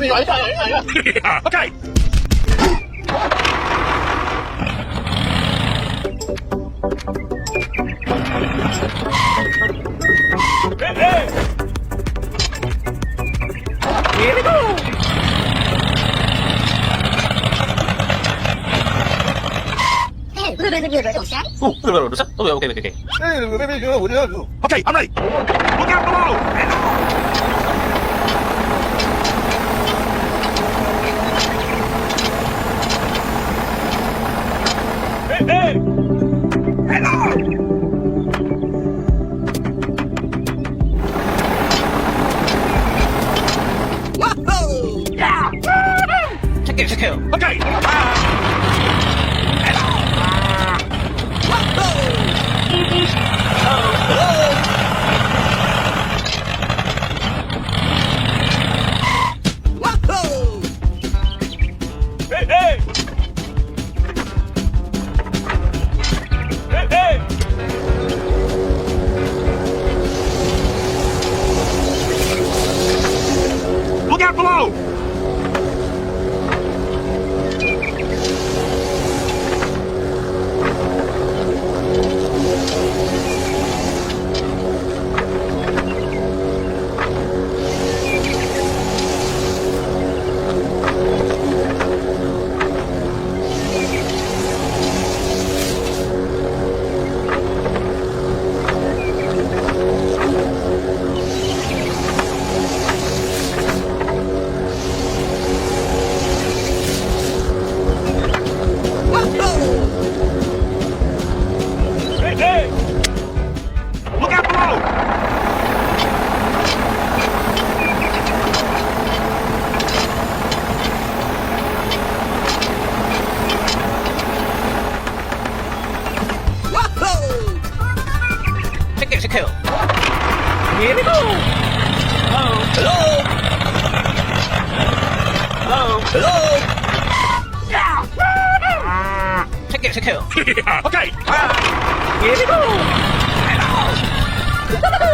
Okay. Hey. Here we go. Oh, okay. Okay, I'm ready. Look out below. Hey. Hello. Whoa! Yeah! Check it. Okay! Hello! Whoa! Hey! Look out below! Hey! Look out below! Whoa! Check it. Here we go! Hello! Yeah! Check it. Okay! Here we go! Hello!